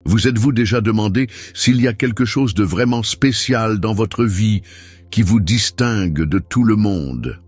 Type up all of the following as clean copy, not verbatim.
Vous êtes-vous déjà demandé s'il y a quelque chose de vraiment spécial dans votre vie qui vous distingue de tout le monde?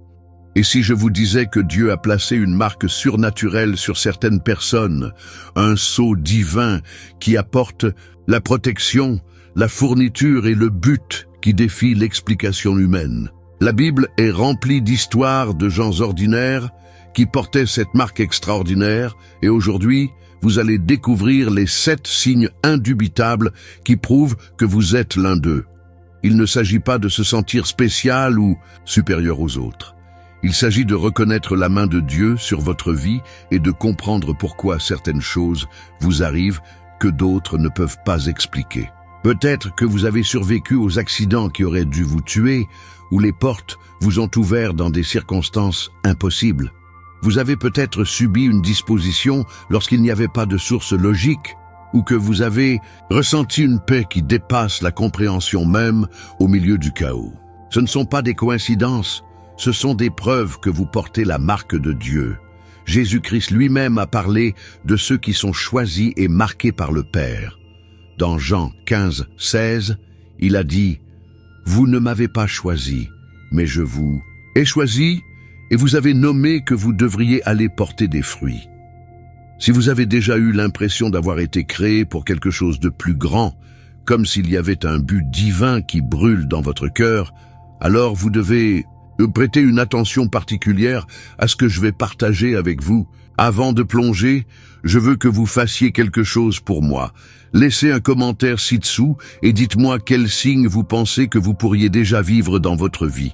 Et si je vous disais que Dieu a placé une marque surnaturelle sur certaines personnes, un sceau divin qui apporte la protection, la fourniture et le but qui défie l'explication humaine? La Bible est remplie d'histoires de gens ordinaires qui portaient cette marque extraordinaire, et aujourd'hui, vous allez découvrir les 7 signes indubitables qui prouvent que vous êtes l'un d'eux. Il ne s'agit pas de se sentir spécial ou supérieur aux autres. Il s'agit de reconnaître la main de Dieu sur votre vie et de comprendre pourquoi certaines choses vous arrivent que d'autres ne peuvent pas expliquer. Peut-être que vous avez survécu aux accidents qui auraient dû vous tuer, ou les portes vous ont ouvert dans des circonstances impossibles. Vous avez peut-être subi une disposition lorsqu'il n'y avait pas de source logique, ou que vous avez ressenti une paix qui dépasse la compréhension même au milieu du chaos. Ce ne sont pas des coïncidences, ce sont des preuves que vous portez la marque de Dieu. Jésus-Christ lui-même a parlé de ceux qui sont choisis et marqués par le Père. Dans Jean 15, 16, il a dit « Vous ne m'avez pas choisi, mais je vous ai choisi, et vous avez nommé que vous devriez aller porter des fruits. » Si vous avez déjà eu l'impression d'avoir été créé pour quelque chose de plus grand, comme s'il y avait un but divin qui brûle dans votre cœur, alors vous devez prêter une attention particulière à ce que je vais partager avec vous. Avant de plonger, je veux que vous fassiez quelque chose pour moi. Laissez un commentaire ci-dessous et dites-moi quels signes vous pensez que vous pourriez déjà vivre dans votre vie.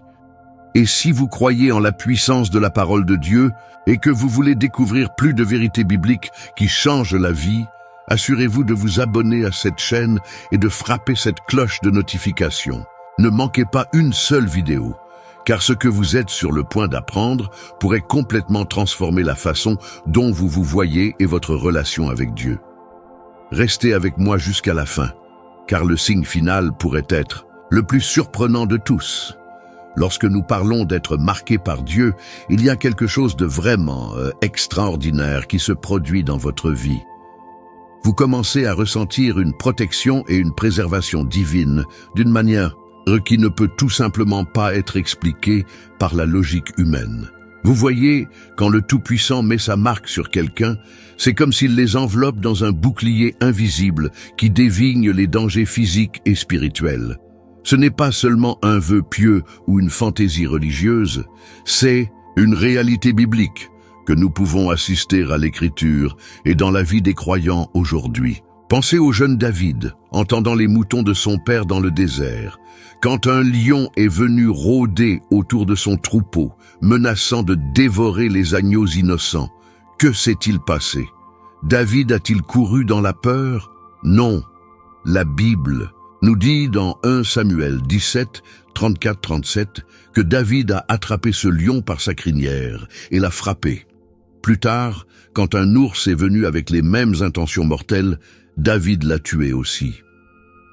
Et si vous croyez en la puissance de la parole de Dieu et que vous voulez découvrir plus de vérités bibliques qui changent la vie, assurez-vous de vous abonner à cette chaîne et de frapper cette cloche de notification. Ne manquez pas une seule vidéo, car ce que vous êtes sur le point d'apprendre pourrait complètement transformer la façon dont vous vous voyez et votre relation avec Dieu. Restez avec moi jusqu'à la fin, car le signe final pourrait être le plus surprenant de tous. Lorsque nous parlons d'être marqués par Dieu, il y a quelque chose de vraiment extraordinaire qui se produit dans votre vie. Vous commencez à ressentir une protection et une préservation divine d'une manière qui ne peut tout simplement pas être expliquée par la logique humaine. Vous voyez, quand le Tout-Puissant met sa marque sur quelqu'un, c'est comme s'il les enveloppe dans un bouclier invisible qui dévigne les dangers physiques et spirituels. Ce n'est pas seulement un vœu pieux ou une fantaisie religieuse, c'est une réalité biblique que nous pouvons assister à l'Écriture et dans la vie des croyants aujourd'hui. Pensez au jeune David, entendant les moutons de son père dans le désert. Quand un lion est venu rôder autour de son troupeau, menaçant de dévorer les agneaux innocents, que s'est-il passé? David a-t-il couru dans la peur? Non. La Bible nous dit dans 1 Samuel 17, 34-37 que David a attrapé ce lion par sa crinière et l'a frappé. Plus tard, quand un ours est venu avec les mêmes intentions mortelles, David l'a tué aussi.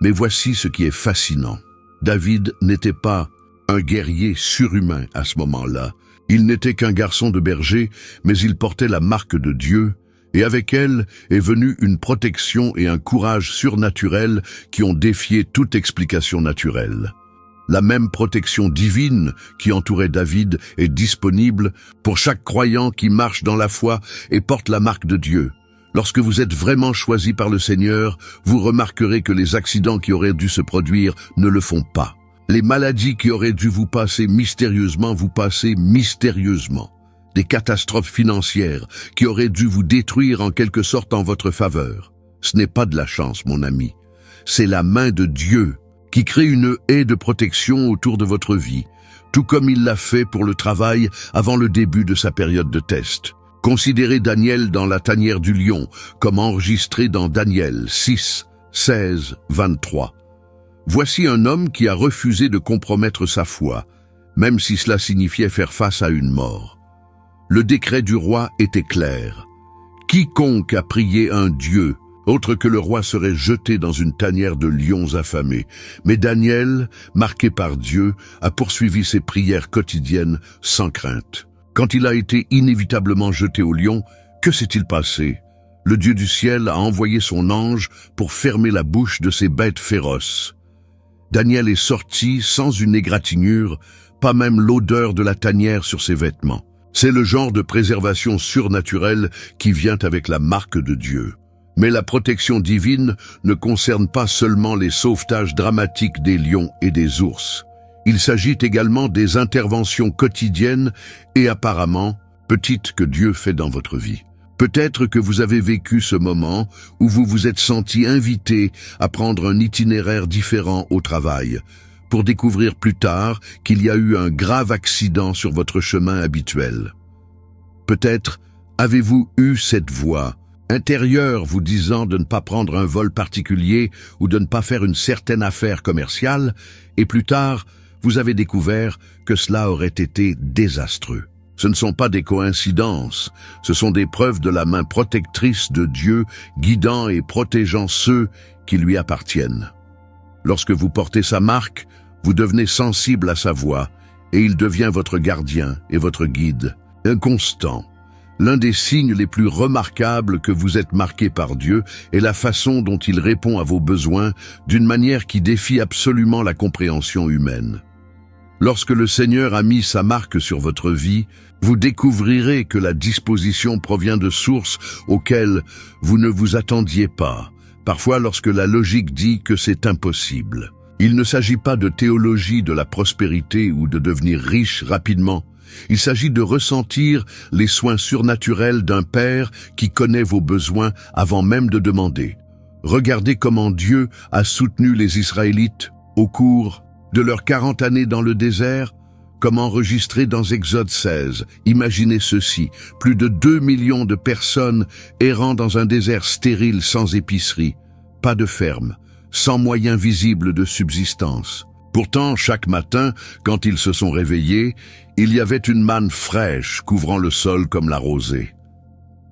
Mais voici ce qui est fascinant. David n'était pas un guerrier surhumain à ce moment-là. Il n'était qu'un garçon de berger, mais il portait la marque de Dieu, et avec elle est venue une protection et un courage surnaturel qui ont défié toute explication naturelle. La même protection divine qui entourait David est disponible pour chaque croyant qui marche dans la foi et porte la marque de Dieu. Lorsque vous êtes vraiment choisi par le Seigneur, vous remarquerez que les accidents qui auraient dû se produire ne le font pas. Les maladies qui auraient dû vous passer mystérieusement vous passent mystérieusement. Des catastrophes financières qui auraient dû vous détruire en quelque sorte en votre faveur. Ce n'est pas de la chance, mon ami. C'est la main de Dieu qui crée une haie de protection autour de votre vie, tout comme il l'a fait pour le travail avant le début de sa période de test. Considérez Daniel dans la tanière du lion, comme enregistré dans Daniel 6, 16, 23. Voici un homme qui a refusé de compromettre sa foi, même si cela signifiait faire face à une mort. Le décret du roi était clair. Quiconque a prié un dieu, autre que le roi, serait jeté dans une tanière de lions affamés. Mais Daniel, marqué par Dieu, a poursuivi ses prières quotidiennes sans crainte. Quand il a été inévitablement jeté au lion, que s'est-il passé? Le Dieu du ciel a envoyé son ange pour fermer la bouche de ces bêtes féroces. Daniel est sorti sans une égratignure, pas même l'odeur de la tanière sur ses vêtements. C'est le genre de préservation surnaturelle qui vient avec la marque de Dieu. Mais la protection divine ne concerne pas seulement les sauvetages dramatiques des lions et des ours. Il s'agit également des interventions quotidiennes et apparemment petites que Dieu fait dans votre vie. Peut-être que vous avez vécu ce moment où vous vous êtes senti invité à prendre un itinéraire différent au travail, pour découvrir plus tard qu'il y a eu un grave accident sur votre chemin habituel. Peut-être avez-vous eu cette voix intérieure vous disant de ne pas prendre un vol particulier ou de ne pas faire une certaine affaire commerciale, et plus tard, vous avez découvert que cela aurait été désastreux. Ce ne sont pas des coïncidences, ce sont des preuves de la main protectrice de Dieu guidant et protégeant ceux qui lui appartiennent. Lorsque vous portez sa marque, vous devenez sensible à sa voix et il devient votre gardien et votre guide, inconstant. L'un des signes les plus remarquables que vous êtes marqué par Dieu est la façon dont il répond à vos besoins d'une manière qui défie absolument la compréhension humaine. Lorsque le Seigneur a mis sa marque sur votre vie, vous découvrirez que la disposition provient de sources auxquelles vous ne vous attendiez pas, parfois lorsque la logique dit que c'est impossible. Il ne s'agit pas de théologie de la prospérité ou de devenir riche rapidement. Il s'agit de ressentir les soins surnaturels d'un Père qui connaît vos besoins avant même de demander. Regardez comment Dieu a soutenu les Israélites au cours de leurs 40 années dans le désert, comme enregistré dans Exode 16. Imaginez ceci, plus de 2 millions de personnes errant dans un désert stérile sans épicerie, pas de ferme, sans moyens visibles de subsistance. Pourtant, chaque matin, quand ils se sont réveillés, il y avait une manne fraîche couvrant le sol comme la rosée.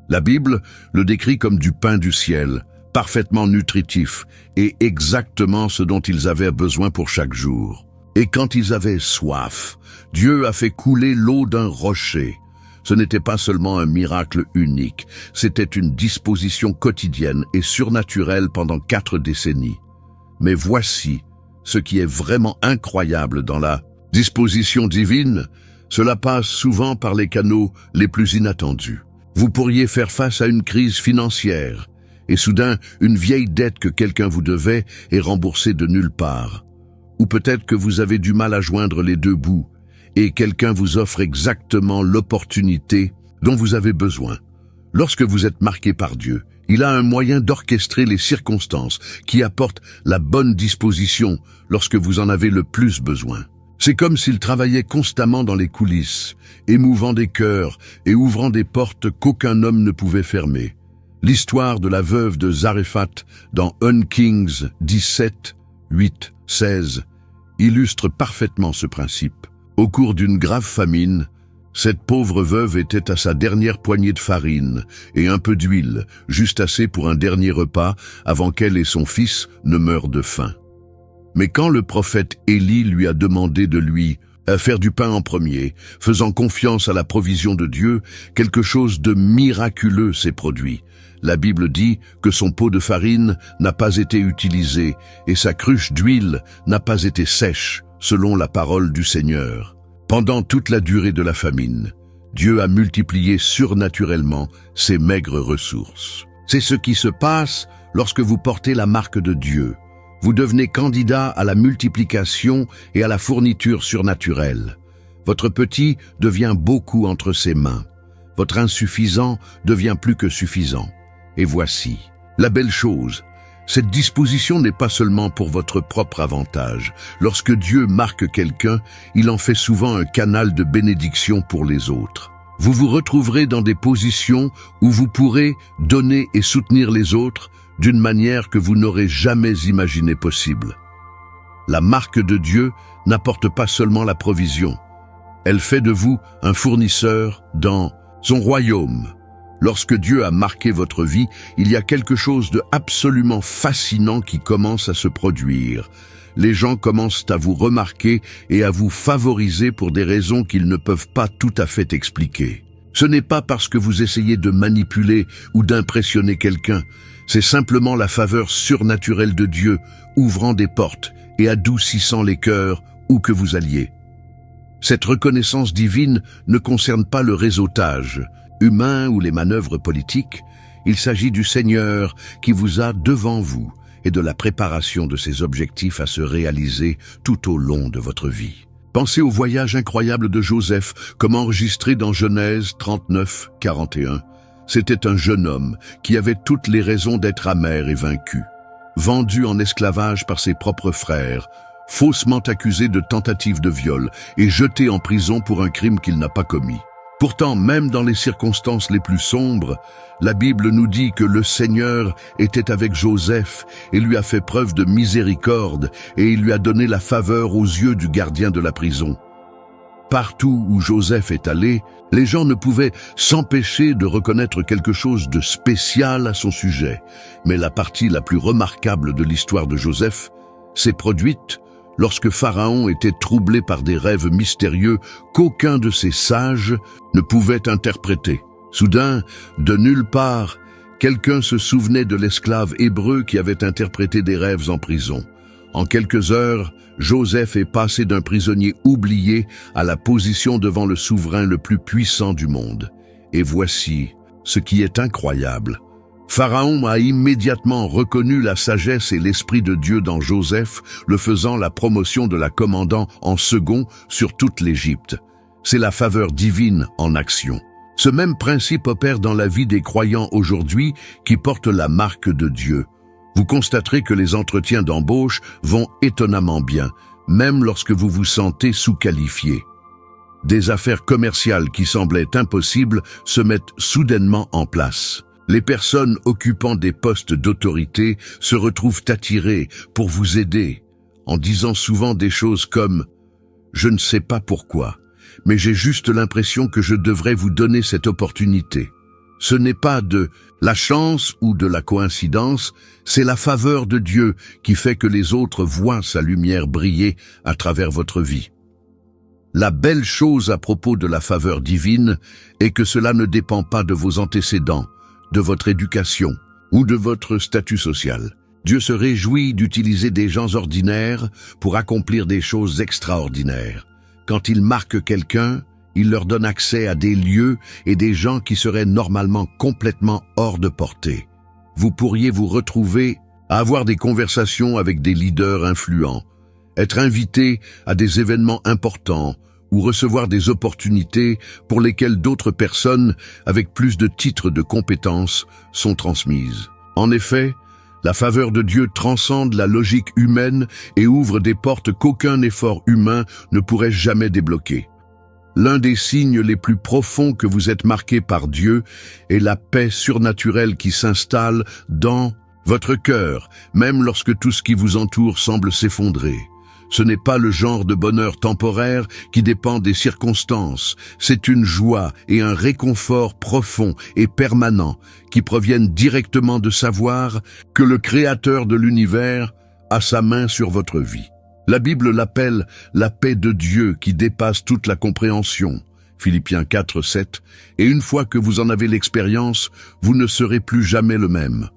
La Bible le décrit comme du pain du ciel, parfaitement nutritif et exactement ce dont ils avaient besoin pour chaque jour. Et quand ils avaient soif, Dieu a fait couler l'eau d'un rocher. Ce n'était pas seulement un miracle unique, c'était une disposition quotidienne et surnaturelle pendant 4 décennies. Mais voici ce qui est vraiment incroyable dans la disposition divine, cela passe souvent par les canaux les plus inattendus. Vous pourriez faire face à une crise financière, et soudain, une vieille dette que quelqu'un vous devait est remboursée de nulle part. Ou peut-être que vous avez du mal à joindre les deux bouts, et quelqu'un vous offre exactement l'opportunité dont vous avez besoin. Lorsque vous êtes marqué par Dieu, il a un moyen d'orchestrer les circonstances qui apportent la bonne disposition lorsque vous en avez le plus besoin. C'est comme s'il travaillait constamment dans les coulisses, émouvant des cœurs et ouvrant des portes qu'aucun homme ne pouvait fermer. L'histoire de la veuve de Zarephath dans 1 Kings 17, 8, 16 illustre parfaitement ce principe. Au cours d'une grave famine, cette pauvre veuve était à sa dernière poignée de farine et un peu d'huile, juste assez pour un dernier repas avant qu'elle et son fils ne meurent de faim. Mais quand le prophète Élie lui a demandé de lui faire du pain en premier, faisant confiance à la provision de Dieu, quelque chose de miraculeux s'est produit. La Bible dit que son pot de farine n'a pas été utilisé et sa cruche d'huile n'a pas été sèche, selon la parole du Seigneur. Pendant toute la durée de la famine, Dieu a multiplié surnaturellement ses maigres ressources. C'est ce qui se passe lorsque vous portez la marque de Dieu. Vous devenez candidat à la multiplication et à la fourniture surnaturelle. Votre petit devient beaucoup entre ses mains. Votre insuffisant devient plus que suffisant. Et voici la belle chose. Cette disposition n'est pas seulement pour votre propre avantage. Lorsque Dieu marque quelqu'un, il en fait souvent un canal de bénédiction pour les autres. Vous vous retrouverez dans des positions où vous pourrez donner et soutenir les autres d'une manière que vous n'aurez jamais imaginé possible. La marque de Dieu n'apporte pas seulement la provision. Elle fait de vous un fournisseur dans son royaume. Lorsque Dieu a marqué votre vie, il y a quelque chose de absolument fascinant qui commence à se produire. Les gens commencent à vous remarquer et à vous favoriser pour des raisons qu'ils ne peuvent pas tout à fait expliquer. Ce n'est pas parce que vous essayez de manipuler ou d'impressionner quelqu'un, c'est simplement la faveur surnaturelle de Dieu ouvrant des portes et adoucissant les cœurs où que vous alliez. Cette reconnaissance divine ne concerne pas le réseautage humain ou les manœuvres politiques, il s'agit du Seigneur qui vous a devant vous et de la préparation de ses objectifs à se réaliser tout au long de votre vie. Pensez au voyage incroyable de Joseph, comme enregistré dans Genèse 39, 41. C'était un jeune homme qui avait toutes les raisons d'être amer et vaincu. Vendu en esclavage par ses propres frères, faussement accusé de tentative de viol et jeté en prison pour un crime qu'il n'a pas commis. Pourtant, même dans les circonstances les plus sombres, la Bible nous dit que le Seigneur était avec Joseph et lui a fait preuve de miséricorde et il lui a donné la faveur aux yeux du gardien de la prison. Partout où Joseph est allé, les gens ne pouvaient s'empêcher de reconnaître quelque chose de spécial à son sujet. Mais la partie la plus remarquable de l'histoire de Joseph s'est produite lorsque Pharaon était troublé par des rêves mystérieux qu'aucun de ses sages ne pouvait interpréter. Soudain, de nulle part, quelqu'un se souvenait de l'esclave hébreu qui avait interprété des rêves en prison. En quelques heures, Joseph est passé d'un prisonnier oublié à la position devant le souverain le plus puissant du monde. Et voici ce qui est incroyable. Pharaon a immédiatement reconnu la sagesse et l'esprit de Dieu dans Joseph, le faisant la promotion de la commandant en second sur toute l'Égypte. C'est la faveur divine en action. Ce même principe opère dans la vie des croyants aujourd'hui qui portent la marque de Dieu. Vous constaterez que les entretiens d'embauche vont étonnamment bien, même lorsque vous vous sentez sous-qualifié. Des affaires commerciales qui semblaient impossibles se mettent soudainement en place. Les personnes occupant des postes d'autorité se retrouvent attirées pour vous aider, en disant souvent des choses comme « Je ne sais pas pourquoi, mais j'ai juste l'impression que je devrais vous donner cette opportunité ». Ce n'est pas de la chance ou de la coïncidence, c'est la faveur de Dieu qui fait que les autres voient sa lumière briller à travers votre vie. La belle chose à propos de la faveur divine est que cela ne dépend pas de vos antécédents, de votre éducation ou de votre statut social. Dieu se réjouit d'utiliser des gens ordinaires pour accomplir des choses extraordinaires. Quand il marque quelqu'un, il leur donne accès à des lieux et des gens qui seraient normalement complètement hors de portée. Vous pourriez vous retrouver à avoir des conversations avec des leaders influents, être invité à des événements importants ou recevoir des opportunités pour lesquelles d'autres personnes avec plus de titres de compétences sont transmises. En effet, la faveur de Dieu transcende la logique humaine et ouvre des portes qu'aucun effort humain ne pourrait jamais débloquer. L'un des signes les plus profonds que vous êtes marqué par Dieu est la paix surnaturelle qui s'installe dans votre cœur, même lorsque tout ce qui vous entoure semble s'effondrer. Ce n'est pas le genre de bonheur temporaire qui dépend des circonstances, c'est une joie et un réconfort profond et permanent qui proviennent directement de savoir que le Créateur de l'univers a sa main sur votre vie. La Bible l'appelle la paix de Dieu qui dépasse toute la compréhension. Philippiens 4, 7. Et une fois que vous en avez l'expérience, vous ne serez plus jamais le même.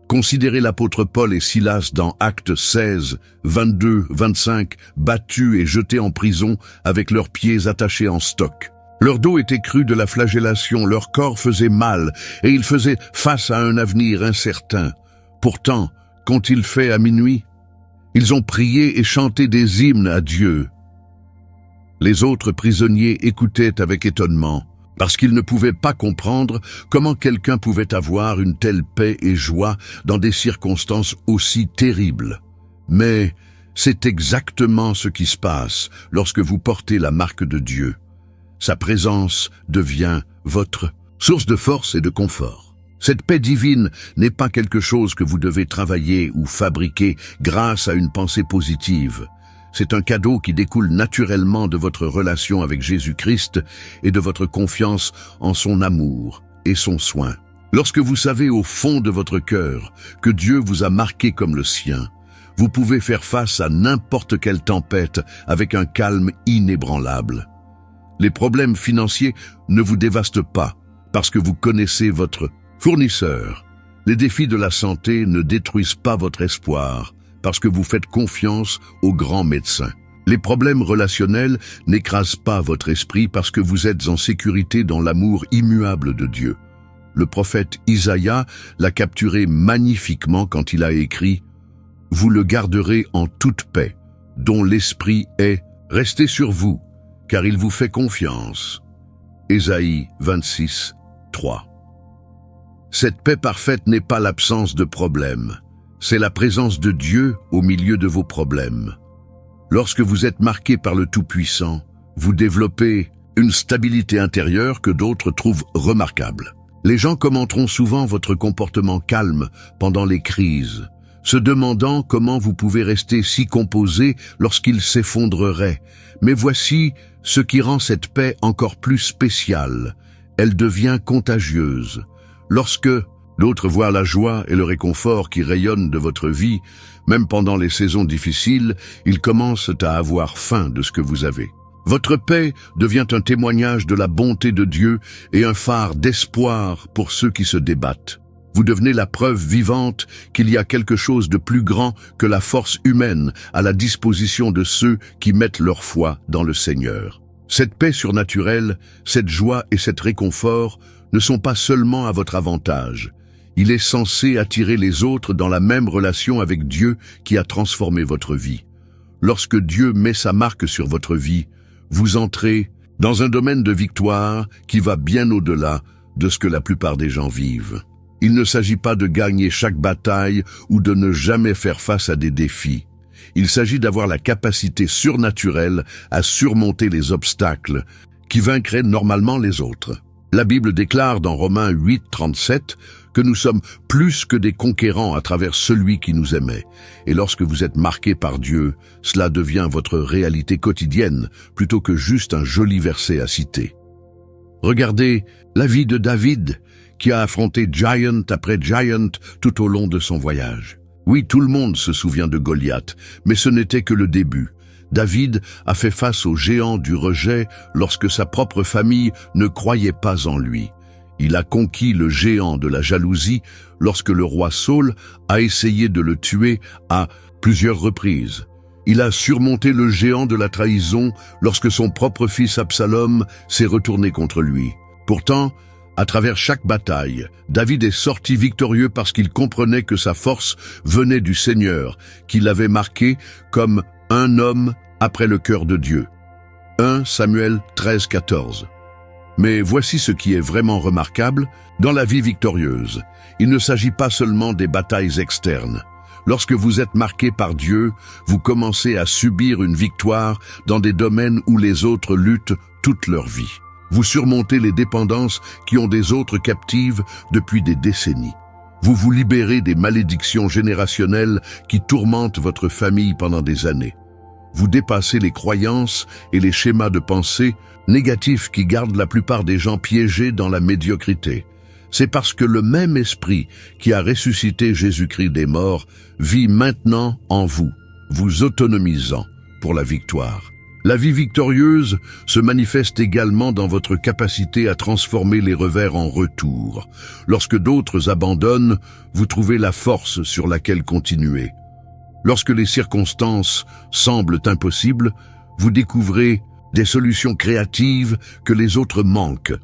Considérez l'apôtre Paul et Silas dans Actes 16, 22, 25, battus et jetés en prison avec leurs pieds attachés en stock. Leur dos était cru de la flagellation, leur corps faisait mal et ils faisaient face à un avenir incertain. Pourtant, qu'ont-ils fait à minuit? Ils ont prié et chanté des hymnes à Dieu. Les autres prisonniers écoutaient avec étonnement, parce qu'ils ne pouvaient pas comprendre comment quelqu'un pouvait avoir une telle paix et joie dans des circonstances aussi terribles. Mais c'est exactement ce qui se passe lorsque vous portez la marque de Dieu. Sa présence devient votre source de force et de confort. Cette paix divine n'est pas quelque chose que vous devez travailler ou fabriquer grâce à une pensée positive. C'est un cadeau qui découle naturellement de votre relation avec Jésus-Christ et de votre confiance en son amour et son soin. Lorsque vous savez au fond de votre cœur que Dieu vous a marqué comme le sien, vous pouvez faire face à n'importe quelle tempête avec un calme inébranlable. Les problèmes financiers ne vous dévastent pas parce que vous connaissez votre fournisseur. Les défis de la santé ne détruisent pas votre espoir parce que vous faites confiance aux grands médecins. Les problèmes relationnels n'écrasent pas votre esprit parce que vous êtes en sécurité dans l'amour immuable de Dieu. Le prophète Isaïe l'a capturé magnifiquement quand il a écrit « Vous le garderez en toute paix, dont l'esprit est resté sur vous, car il vous fait confiance. » Ésaïe 26, 3. Cette paix parfaite n'est pas l'absence de problèmes, c'est la présence de Dieu au milieu de vos problèmes. Lorsque vous êtes marqué par le Tout-Puissant, vous développez une stabilité intérieure que d'autres trouvent remarquable. Les gens commenteront souvent votre comportement calme pendant les crises, se demandant comment vous pouvez rester si composé lorsqu'ils s'effondreraient. Mais voici ce qui rend cette paix encore plus spéciale. Elle devient contagieuse. Lorsque d'autres voient la joie et le réconfort qui rayonnent de votre vie, même pendant les saisons difficiles, ils commencent à avoir faim de ce que vous avez. Votre paix devient un témoignage de la bonté de Dieu et un phare d'espoir pour ceux qui se débattent. Vous devenez la preuve vivante qu'il y a quelque chose de plus grand que la force humaine à la disposition de ceux qui mettent leur foi dans le Seigneur. Cette paix surnaturelle, cette joie et cet réconfort ne sont pas seulement à votre avantage. Il est censé attirer les autres dans la même relation avec Dieu qui a transformé votre vie. Lorsque Dieu met sa marque sur votre vie, vous entrez dans un domaine de victoire qui va bien au-delà de ce que la plupart des gens vivent. Il ne s'agit pas de gagner chaque bataille ou de ne jamais faire face à des défis. Il s'agit d'avoir la capacité surnaturelle à surmonter les obstacles qui vaincraient normalement les autres. La Bible déclare dans Romains 8, 37 que nous sommes plus que des conquérants à travers celui qui nous aimait. Et lorsque vous êtes marqué par Dieu, cela devient votre réalité quotidienne plutôt que juste un joli verset à citer. Regardez la vie de David, qui a affronté giant après giant tout au long de son voyage. Oui, tout le monde se souvient de Goliath, mais ce n'était que le début. David a fait face au géant du rejet lorsque sa propre famille ne croyait pas en lui. Il a conquis le géant de la jalousie lorsque le roi Saül a essayé de le tuer à plusieurs reprises. Il a surmonté le géant de la trahison lorsque son propre fils Absalom s'est retourné contre lui. Pourtant, à travers chaque bataille, David est sorti victorieux parce qu'il comprenait que sa force venait du Seigneur, qui l'avait marqué comme un homme après le cœur de Dieu. 1 Samuel 13, 14. Mais voici ce qui est vraiment remarquable dans la vie victorieuse. Il ne s'agit pas seulement des batailles externes. Lorsque vous êtes marqué par Dieu, vous commencez à subir une victoire dans des domaines où les autres luttent toute leur vie. Vous surmontez les dépendances qui ont des autres captives depuis des décennies. Vous vous libérez des malédictions générationnelles qui tourmentent votre famille pendant des années. Vous dépassez les croyances et les schémas de pensée négatifs qui gardent la plupart des gens piégés dans la médiocrité. C'est parce que le même esprit qui a ressuscité Jésus-Christ des morts vit maintenant en vous, vous autonomisant pour la victoire. La vie victorieuse se manifeste également dans votre capacité à transformer les revers en retour. Lorsque d'autres abandonnent, vous trouvez la force sur laquelle continuer. Lorsque les circonstances semblent impossibles, vous découvrez des solutions créatives que les autres manquent.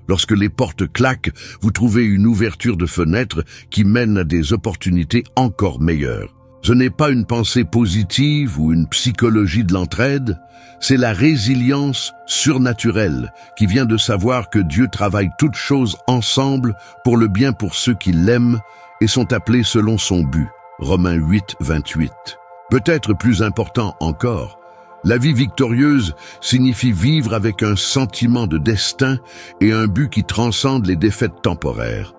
Lorsque les portes claquent, vous trouvez une ouverture de fenêtre qui mène à des opportunités encore meilleures. Ce n'est pas une pensée positive ou une psychologie de l'entraide, c'est la résilience surnaturelle qui vient de savoir que Dieu travaille toutes choses ensemble pour le bien pour ceux qui l'aiment et sont appelés selon son but. Romains 8, 28. Peut-être plus important encore, la vie victorieuse signifie vivre avec un sentiment de destin et un but qui transcende les défaites temporaires.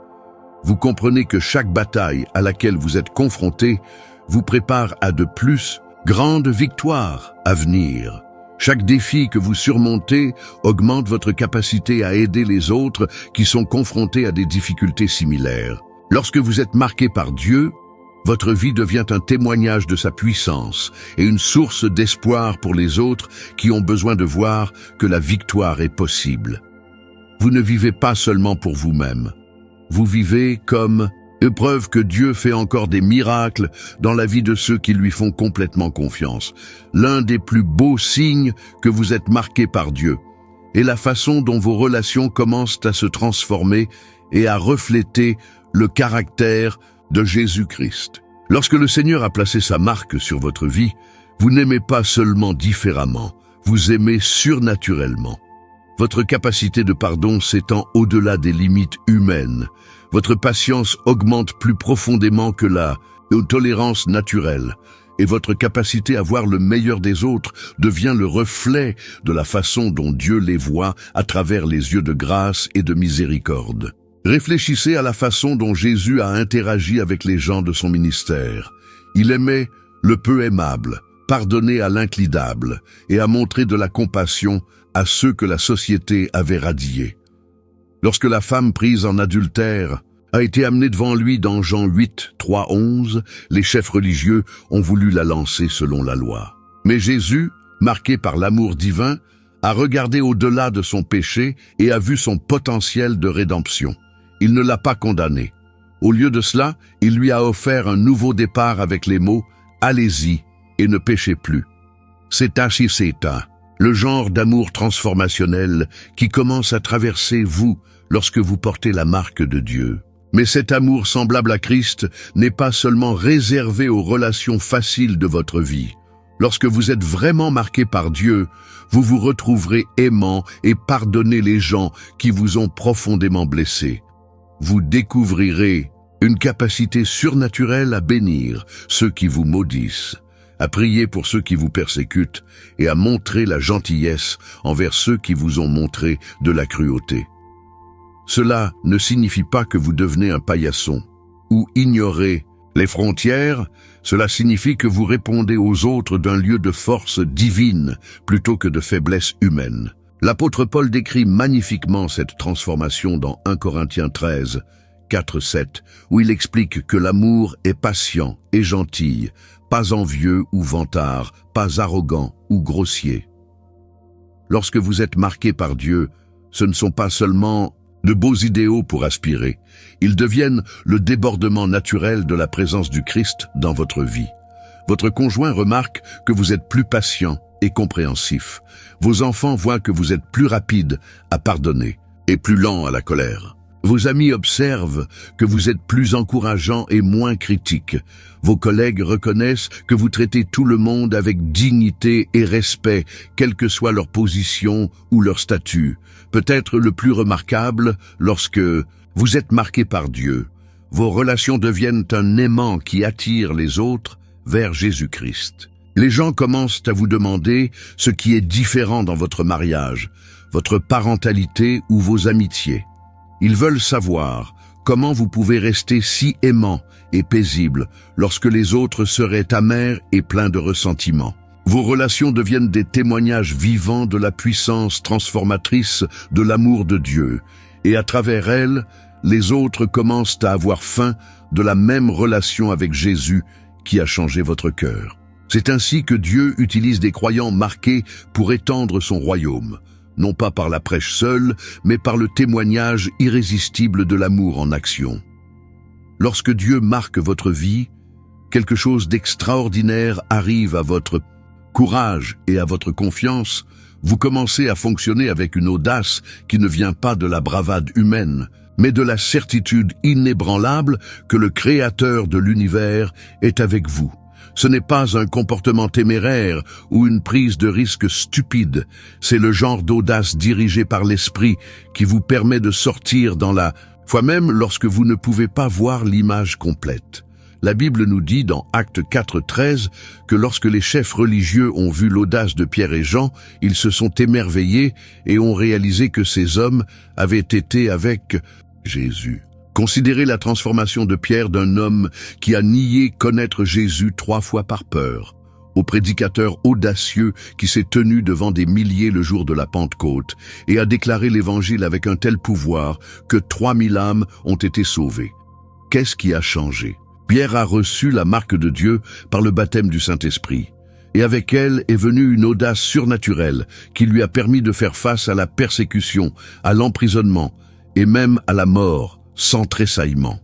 Vous comprenez que chaque bataille à laquelle vous êtes confronté vous prépare à de plus grandes victoires à venir. Chaque défi que vous surmontez augmente votre capacité à aider les autres qui sont confrontés à des difficultés similaires. Lorsque vous êtes marqué par Dieu, Votre vie devient un témoignage de sa puissance et une source d'espoir pour les autres qui ont besoin de voir que la victoire est possible. Vous ne vivez pas seulement pour vous-même. Vous vivez comme preuve que Dieu fait encore des miracles dans la vie de ceux qui lui font complètement confiance. L'un des plus beaux signes que vous êtes marqué par Dieu est la façon dont vos relations commencent à se transformer et à refléter le caractère de Jésus-Christ. Lorsque le Seigneur a placé sa marque sur votre vie, vous n'aimez pas seulement différemment, vous aimez surnaturellement. Votre capacité de pardon s'étend au-delà des limites humaines. Votre patience augmente plus profondément que la tolérance naturelle. Et votre capacité à voir le meilleur des autres devient le reflet de la façon dont Dieu les voit à travers les yeux de grâce et de miséricorde. Réfléchissez à la façon dont Jésus a interagi avec les gens de son ministère. Il aimait le peu aimable, pardonnait à l'inclidable et a montré de la compassion à ceux que la société avait radiés. Lorsque la femme prise en adultère a été amenée devant lui dans Jean 8, 3, 11, les chefs religieux ont voulu la lancer selon la loi. Mais Jésus, marqué par l'amour divin, a regardé au-delà de son péché et a vu son potentiel de rédemption. Il ne l'a pas condamnée. Au lieu de cela, il lui a offert un nouveau départ avec les mots « Allez-y et ne péchez plus ». C'est ainsi le genre d'amour transformationnel qui commence à traverser vous lorsque vous portez la marque de Dieu. Mais cet amour semblable à Christ n'est pas seulement réservé aux relations faciles de votre vie. Lorsque vous êtes vraiment marqué par Dieu, vous vous retrouverez aimant et pardonner les gens qui vous ont profondément blessé. Vous découvrirez une capacité surnaturelle à bénir ceux qui vous maudissent, à prier pour ceux qui vous persécutent et à montrer la gentillesse envers ceux qui vous ont montré de la cruauté. Cela ne signifie pas que vous devenez un paillasson ou ignorez les frontières. Cela signifie que vous répondez aux autres d'un lieu de force divine plutôt que de faiblesse humaine. L'apôtre Paul décrit magnifiquement cette transformation dans 1 Corinthiens 13, 4, 7, où il explique que l'amour est patient et gentil, pas envieux ou vantard, pas arrogant ou grossier. Lorsque vous êtes marqué par Dieu, ce ne sont pas seulement de beaux idéaux pour aspirer, ils deviennent le débordement naturel de la présence du Christ dans votre vie. Votre conjoint remarque que vous êtes plus patient et compréhensif. Vos enfants voient que vous êtes plus rapide à pardonner et plus lent à la colère. Vos amis observent que vous êtes plus encourageant et moins critique. Vos collègues reconnaissent que vous traitez tout le monde avec dignité et respect, quelle que soit leur position ou leur statut. Peut-être le plus remarquable, lorsque vous êtes marqué par Dieu, vos relations deviennent un aimant qui attire les autres vers Jésus-Christ. Les gens commencent à vous demander ce qui est différent dans votre mariage, votre parentalité ou vos amitiés. Ils veulent savoir comment vous pouvez rester si aimant et paisible lorsque les autres seraient amers et pleins de ressentiment. Vos relations deviennent des témoignages vivants de la puissance transformatrice de l'amour de Dieu, et à travers elles, les autres commencent à avoir faim de la même relation avec Jésus qui a changé votre cœur. C'est ainsi que Dieu utilise des croyants marqués pour étendre son royaume, non pas par la prêche seule, mais par le témoignage irrésistible de l'amour en action. Lorsque Dieu marque votre vie, quelque chose d'extraordinaire arrive à votre courage et à votre confiance. Vous commencez à fonctionner avec une audace qui ne vient pas de la bravade humaine, mais de la certitude inébranlable que le Créateur de l'univers est avec vous. Ce n'est pas un comportement téméraire ou une prise de risque stupide, c'est le genre d'audace dirigée par l'Esprit qui vous permet de sortir dans la foi même lorsque vous ne pouvez pas voir l'image complète. La Bible nous dit dans Actes 4, 13 que lorsque les chefs religieux ont vu l'audace de Pierre et Jean, ils se sont émerveillés et ont réalisé que ces hommes avaient été avec Jésus. Considérez la transformation de Pierre d'un homme qui a nié connaître Jésus 3 fois par peur, au prédicateur audacieux qui s'est tenu devant des milliers le jour de la Pentecôte et a déclaré l'Évangile avec un tel pouvoir que 3000 âmes ont été sauvées. Qu'est-ce qui a changé? Pierre a reçu la marque de Dieu par le baptême du Saint-Esprit. Et avec elle est venue une audace surnaturelle qui lui a permis de faire face à la persécution, à l'emprisonnement et même à la mort sans tressaillement.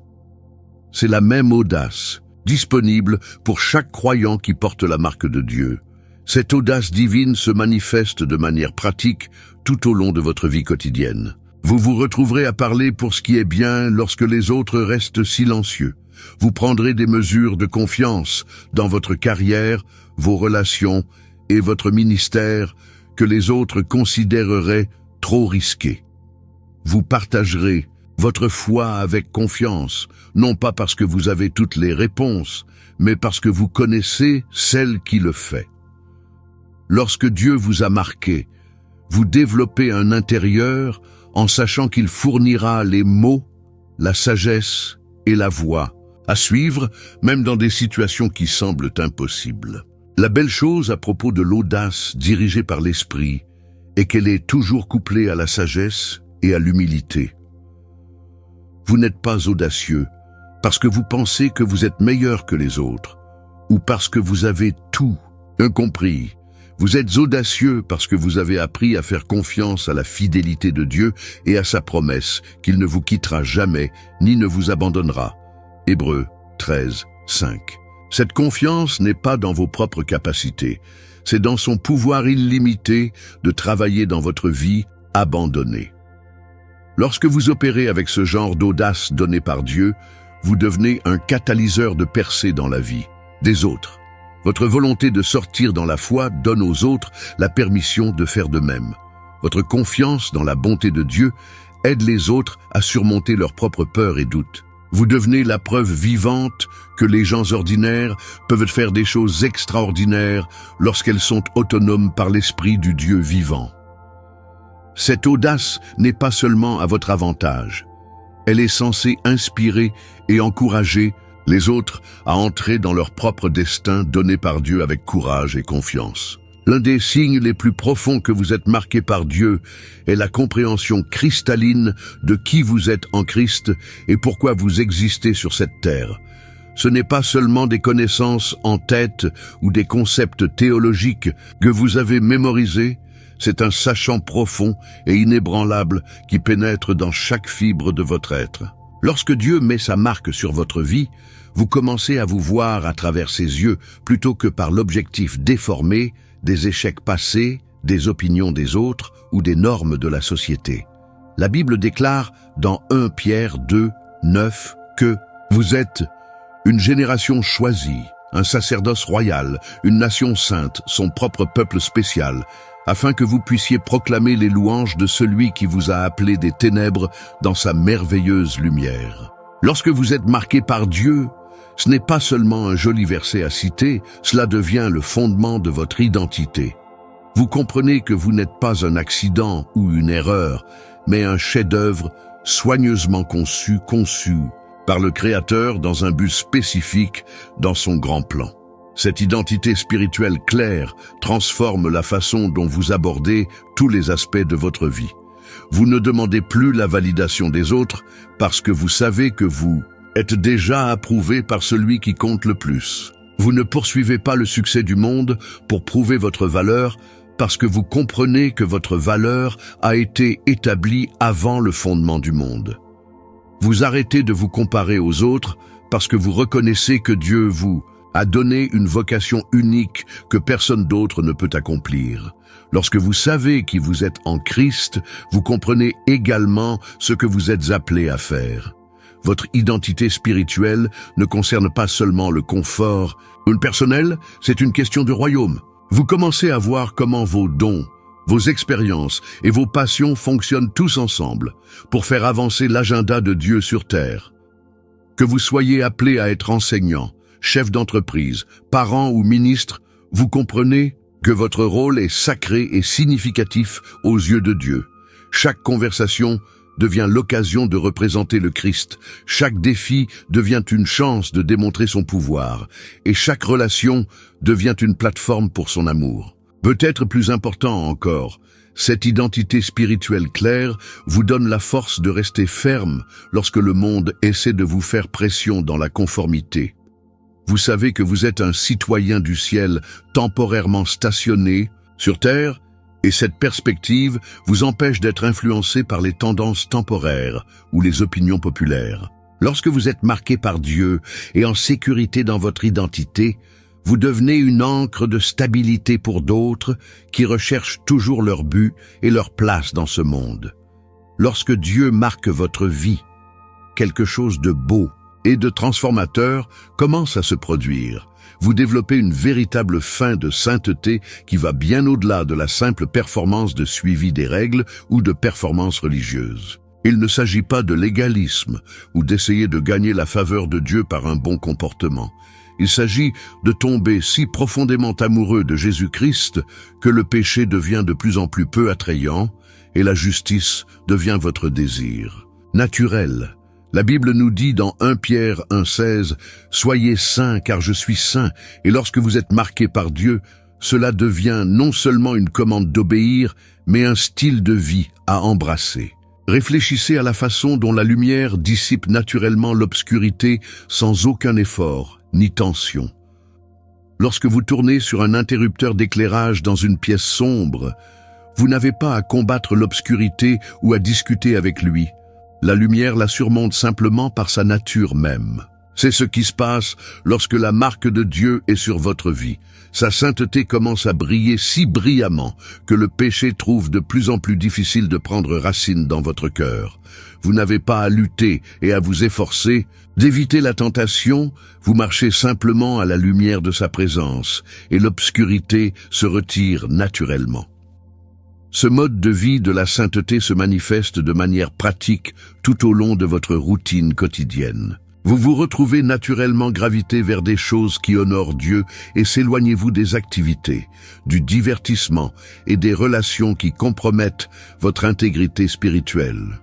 C'est la même audace, disponible pour chaque croyant qui porte la marque de Dieu. Cette audace divine se manifeste de manière pratique tout au long de votre vie quotidienne. Vous vous retrouverez à parler pour ce qui est bien lorsque les autres restent silencieux. Vous prendrez des mesures de confiance dans votre carrière, vos relations et votre ministère que les autres considéreraient trop risquées. Vous partagerez votre foi avec confiance, non pas parce que vous avez toutes les réponses, mais parce que vous connaissez celle qui le fait. Lorsque Dieu vous a marqué, vous développez un intérieur en sachant qu'il fournira les mots, la sagesse et la voie à suivre, même dans des situations qui semblent impossibles. La belle chose à propos de l'audace dirigée par l'Esprit est qu'elle est toujours couplée à la sagesse et à l'humilité. Vous n'êtes pas audacieux parce que vous pensez que vous êtes meilleur que les autres ou parce que vous avez tout incompris. Vous êtes audacieux parce que vous avez appris à faire confiance à la fidélité de Dieu et à sa promesse qu'il ne vous quittera jamais ni ne vous abandonnera. Hébreux 13, 5. Cette confiance n'est pas dans vos propres capacités, c'est dans son pouvoir illimité de travailler dans votre vie abandonnée. Lorsque vous opérez avec ce genre d'audace donnée par Dieu, vous devenez un catalyseur de percée dans la vie des autres. Votre volonté de sortir dans la foi donne aux autres la permission de faire de même. Votre confiance dans la bonté de Dieu aide les autres à surmonter leurs propres peurs et doutes. Vous devenez la preuve vivante que les gens ordinaires peuvent faire des choses extraordinaires lorsqu'elles sont autonomes par l'esprit du Dieu vivant. Cette audace n'est pas seulement à votre avantage. Elle est censée inspirer et encourager les autres à entrer dans leur propre destin donné par Dieu avec courage et confiance. L'un des signes les plus profonds que vous êtes marqué par Dieu est la compréhension cristalline de qui vous êtes en Christ et pourquoi vous existez sur cette terre. Ce n'est pas seulement des connaissances en tête ou des concepts théologiques que vous avez mémorisés, c'est un sachant profond et inébranlable qui pénètre dans chaque fibre de votre être. Lorsque Dieu met sa marque sur votre vie, vous commencez à vous voir à travers ses yeux plutôt que par l'objectif déformé des échecs passés, des opinions des autres ou des normes de la société. La Bible déclare dans 1 Pierre 2, 9 que vous êtes une génération choisie, un sacerdoce royal, une nation sainte, son propre peuple spécial, afin que vous puissiez proclamer les louanges de celui qui vous a appelé des ténèbres dans sa merveilleuse lumière. Lorsque vous êtes marqué par Dieu, ce n'est pas seulement un joli verset à citer, cela devient le fondement de votre identité. Vous comprenez que vous n'êtes pas un accident ou une erreur, mais un chef-d'œuvre soigneusement conçu par le Créateur dans un but spécifique dans son grand plan. Cette identité spirituelle claire transforme la façon dont vous abordez tous les aspects de votre vie. Vous ne demandez plus la validation des autres parce que vous savez que vous êtes déjà approuvé par celui qui compte le plus. Vous ne poursuivez pas le succès du monde pour prouver votre valeur parce que vous comprenez que votre valeur a été établie avant le fondement du monde. Vous arrêtez de vous comparer aux autres parce que vous reconnaissez que Dieu vous a donné une vocation unique que personne d'autre ne peut accomplir. Lorsque vous savez qui vous êtes en Christ, vous comprenez également ce que vous êtes appelé à faire. Votre identité spirituelle ne concerne pas seulement le confort personnel, c'est une question de royaume. Vous commencez à voir comment vos dons, vos expériences et vos passions fonctionnent tous ensemble pour faire avancer l'agenda de Dieu sur terre. Que vous soyez appelé à être enseignant, chef d'entreprise, parent ou ministre, vous comprenez que votre rôle est sacré et significatif aux yeux de Dieu. Chaque conversation devient l'occasion de représenter le Christ. Chaque défi devient une chance de démontrer son pouvoir. Et chaque relation devient une plateforme pour son amour. Peut-être plus important encore, Cette identité spirituelle claire vous donne la force de rester ferme lorsque le monde essaie de vous faire pression dans la conformité. Vous savez que vous êtes un citoyen du ciel temporairement stationné sur terre, et cette perspective vous empêche d'être influencé par les tendances temporaires ou les opinions populaires. Lorsque vous êtes marqué par Dieu et en sécurité dans votre identité, vous devenez une ancre de stabilité pour d'autres qui recherchent toujours leur but et leur place dans ce monde. Lorsque Dieu marque votre vie, quelque chose de beau et de transformateur commence à se produire. Vous développez une véritable faim de sainteté qui va bien au-delà de la simple performance de suivi des règles ou de performance religieuse. Il ne s'agit pas de légalisme ou d'essayer de gagner la faveur de Dieu par un bon comportement. Il s'agit de tomber si profondément amoureux de Jésus-Christ que le péché devient de plus en plus peu attrayant et la justice devient votre désir. Naturel. La Bible nous dit dans 1 Pierre 1,16 « Soyez saints car je suis saint » et lorsque vous êtes marqué par Dieu, cela devient non seulement une commande d'obéir, mais un style de vie à embrasser. Réfléchissez à la façon dont la lumière dissipe naturellement l'obscurité sans aucun effort ni tension. Lorsque vous tournez sur un interrupteur d'éclairage dans une pièce sombre, vous n'avez pas à combattre l'obscurité ou à discuter avec lui. La lumière la surmonte simplement par sa nature même. C'est ce qui se passe lorsque la marque de Dieu est sur votre vie. Sa sainteté commence à briller si brillamment que le péché trouve de plus en plus difficile de prendre racine dans votre cœur. Vous n'avez pas à lutter et à vous efforcer d'éviter la tentation, vous marchez simplement à la lumière de sa présence et l'obscurité se retire naturellement. Ce mode de vie de la sainteté se manifeste de manière pratique tout au long de votre routine quotidienne. Vous vous retrouvez naturellement gravité vers des choses qui honorent Dieu et s'éloignez-vous des activités, du divertissement et des relations qui compromettent votre intégrité spirituelle.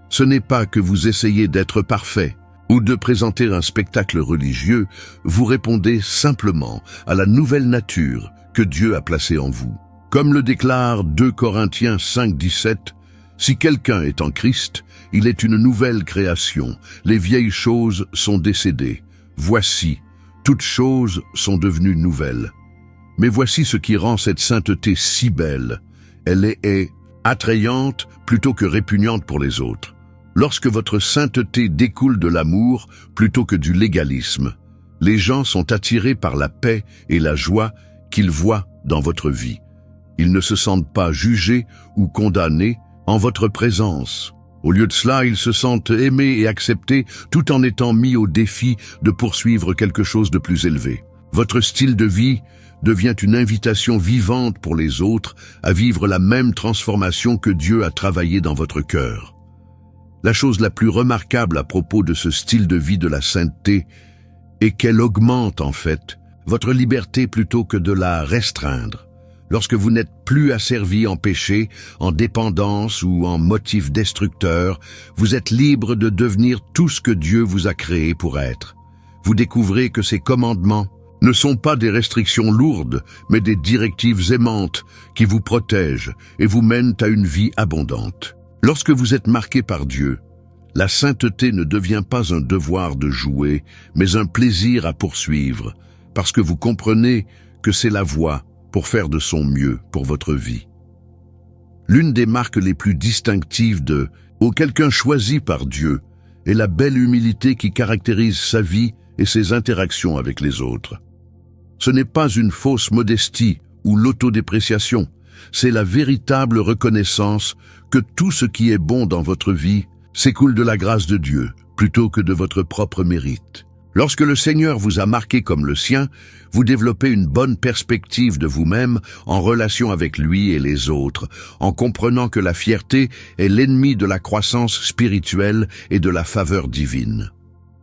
Ce n'est pas que vous essayez d'être parfait ou de présenter un spectacle religieux, vous répondez simplement à la nouvelle nature que Dieu a placée en vous. Comme le déclare 2 Corinthiens 5,17, « Si quelqu'un est en Christ, il est une nouvelle création. Les vieilles choses sont décédées. Voici, toutes choses sont devenues nouvelles. » Mais voici ce qui rend cette sainteté si belle. Elle est attrayante plutôt que répugnante pour les autres. Lorsque votre sainteté découle de l'amour plutôt que du légalisme, les gens sont attirés par la paix et la joie qu'ils voient dans votre vie. Ils ne se sentent pas jugés ou condamnés en votre présence. Au lieu de cela, ils se sentent aimés et acceptés tout en étant mis au défi de poursuivre quelque chose de plus élevé. Votre style de vie devient une invitation vivante pour les autres à vivre la même transformation que Dieu a travaillée dans votre cœur. La chose la plus remarquable à propos de ce style de vie de la sainteté est qu'elle augmente en fait votre liberté plutôt que de la restreindre. Lorsque vous n'êtes plus asservi en péché, en dépendance ou en motif destructeur, vous êtes libre de devenir tout ce que Dieu vous a créé pour être. Vous découvrez que ces commandements ne sont pas des restrictions lourdes, mais des directives aimantes qui vous protègent et vous mènent à une vie abondante. Lorsque vous êtes marqué par Dieu, la sainteté ne devient pas un devoir de jouer, mais un plaisir à poursuivre, parce que vous comprenez que c'est la voie pour faire de son mieux pour votre vie. L'une des marques les plus distinctives de quelqu'un choisi par Dieu est la belle humilité qui caractérise sa vie et ses interactions avec les autres. Ce n'est pas une fausse modestie ou l'autodépréciation, c'est la véritable reconnaissance que tout ce qui est bon dans votre vie s'écoule de la grâce de Dieu plutôt que de votre propre mérite. Lorsque le Seigneur vous a marqué comme le sien, vous développez une bonne perspective de vous-même en relation avec lui et les autres, en comprenant que la fierté est l'ennemi de la croissance spirituelle et de la faveur divine.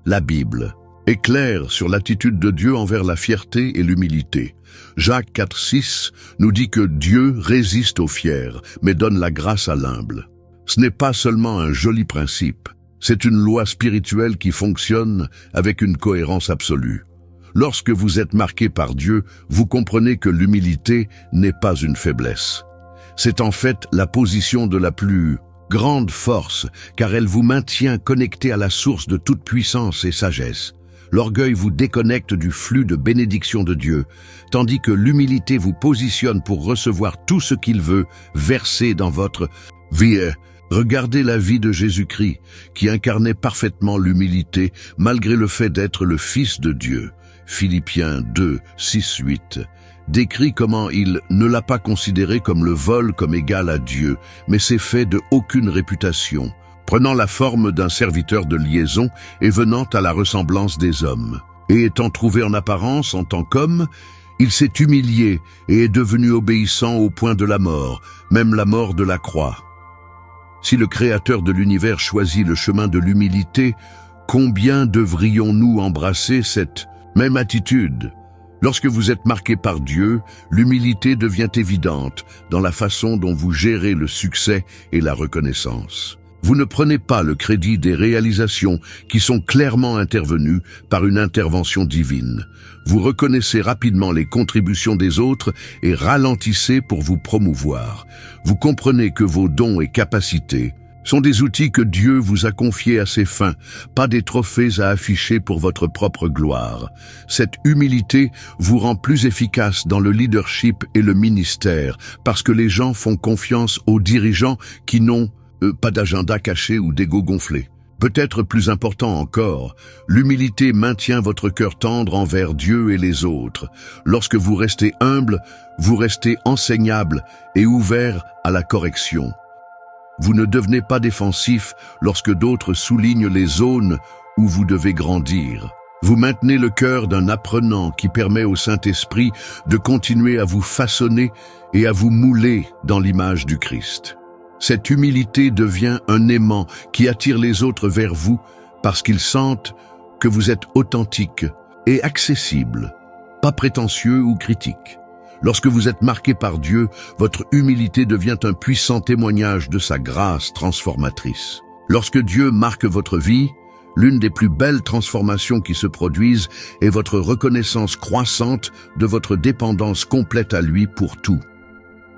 La Bible est claire sur l'attitude de Dieu envers la fierté et l'humilité. Jacques 4,6 nous dit que Dieu résiste aux fiers, mais donne la grâce à l'humble. Ce n'est pas seulement un joli principe. C'est une loi spirituelle qui fonctionne avec une cohérence absolue. Lorsque vous êtes marqué par Dieu, vous comprenez que l'humilité n'est pas une faiblesse. C'est en fait la position de la plus grande force, car elle vous maintient connecté à la source de toute puissance et sagesse. L'orgueil vous déconnecte du flux de bénédiction de Dieu, tandis que l'humilité vous positionne pour recevoir tout ce qu'il veut verser dans votre vie. Regardez la vie de Jésus-Christ, qui incarnait parfaitement l'humilité, malgré le fait d'être le Fils de Dieu. Philippiens 2, 6, 8 décrit comment il ne l'a pas considéré comme le vol comme égal à Dieu, mais s'est fait de aucune réputation, prenant la forme d'un serviteur de liaison et venant à la ressemblance des hommes. Et étant trouvé en apparence en tant qu'homme, il s'est humilié et est devenu obéissant au point de la mort, même la mort de la croix. Si le Créateur de l'univers choisit le chemin de l'humilité, combien devrions-nous embrasser cette même attitude? Lorsque vous êtes marqué par Dieu, l'humilité devient évidente dans la façon dont vous gérez le succès et la reconnaissance. Vous ne prenez pas le crédit des réalisations qui sont clairement intervenues par une intervention divine. Vous reconnaissez rapidement les contributions des autres et ralentissez pour vous promouvoir. Vous comprenez que vos dons et capacités sont des outils que Dieu vous a confiés à ses fins, pas des trophées à afficher pour votre propre gloire. Cette humilité vous rend plus efficace dans le leadership et le ministère, parce que les gens font confiance aux dirigeants qui n'ont pas d'agenda caché ou d'ego gonflé. Peut-être plus important encore, l'humilité maintient votre cœur tendre envers Dieu et les autres. Lorsque vous restez humble, vous restez enseignable et ouvert à la correction. Vous ne devenez pas défensif lorsque d'autres soulignent les zones où vous devez grandir. Vous maintenez le cœur d'un apprenant qui permet au Saint-Esprit de continuer à vous façonner et à vous mouler dans l'image du Christ. Cette humilité devient un aimant qui attire les autres vers vous parce qu'ils sentent que vous êtes authentique et accessible, pas prétentieux ou critique. Lorsque vous êtes marqué par Dieu, votre humilité devient un puissant témoignage de sa grâce transformatrice. Lorsque Dieu marque votre vie, l'une des plus belles transformations qui se produisent est votre reconnaissance croissante de votre dépendance complète à lui pour tout.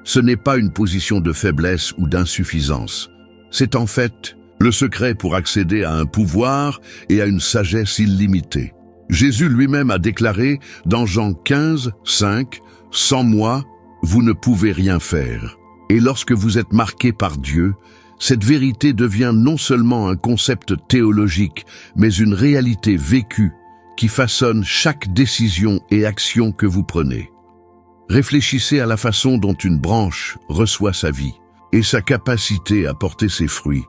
Ce n'est pas une position de faiblesse ou d'insuffisance. C'est en fait le secret pour accéder à un pouvoir et à une sagesse illimitée. Jésus lui-même a déclaré dans Jean 15, 5, « Sans moi, vous ne pouvez rien faire ». Et lorsque vous êtes marqué par Dieu, cette vérité devient non seulement un concept théologique, mais une réalité vécue qui façonne chaque décision et action que vous prenez. Réfléchissez à la façon dont une branche reçoit sa vie et sa capacité à porter ses fruits.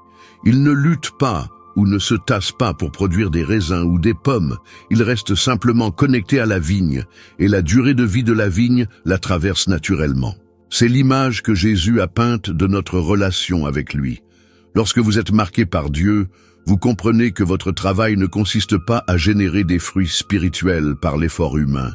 Il ne lutte pas ou ne se tasse pas pour produire des raisins ou des pommes. Il reste simplement connecté à la vigne et la durée de vie de la vigne la traverse naturellement. C'est l'image que Jésus a peinte de notre relation avec lui. Lorsque vous êtes marqué par Dieu, vous comprenez que votre travail ne consiste pas à générer des fruits spirituels par l'effort humain.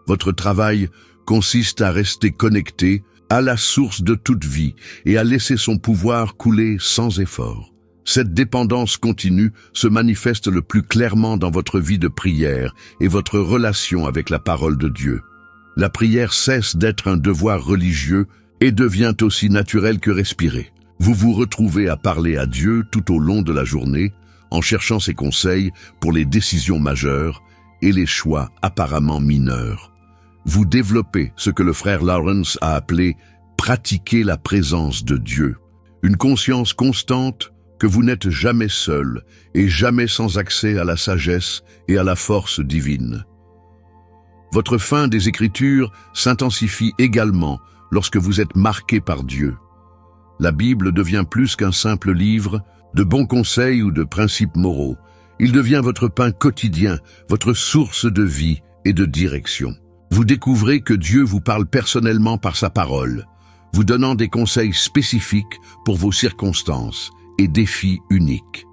Votre travail consiste à rester connecté à la source de toute vie et à laisser son pouvoir couler sans effort. Cette dépendance continue se manifeste le plus clairement dans votre vie de prière et votre relation avec la parole de Dieu. La prière cesse d'être un devoir religieux et devient aussi naturelle que respirer. Vous vous retrouvez à parler à Dieu tout au long de la journée, en cherchant ses conseils pour les décisions majeures et les choix apparemment mineurs. Vous développez ce que le frère Lawrence a appelé « pratiquer la présence de Dieu », une conscience constante que vous n'êtes jamais seul et jamais sans accès à la sagesse et à la force divine. Votre fin des Écritures s'intensifie également lorsque vous êtes marqué par Dieu. La Bible devient plus qu'un simple livre de bons conseils ou de principes moraux. Il devient votre pain quotidien, votre source de vie et de direction. Vous découvrez que Dieu vous parle personnellement par sa parole, vous donnant des conseils spécifiques pour vos circonstances et défis uniques.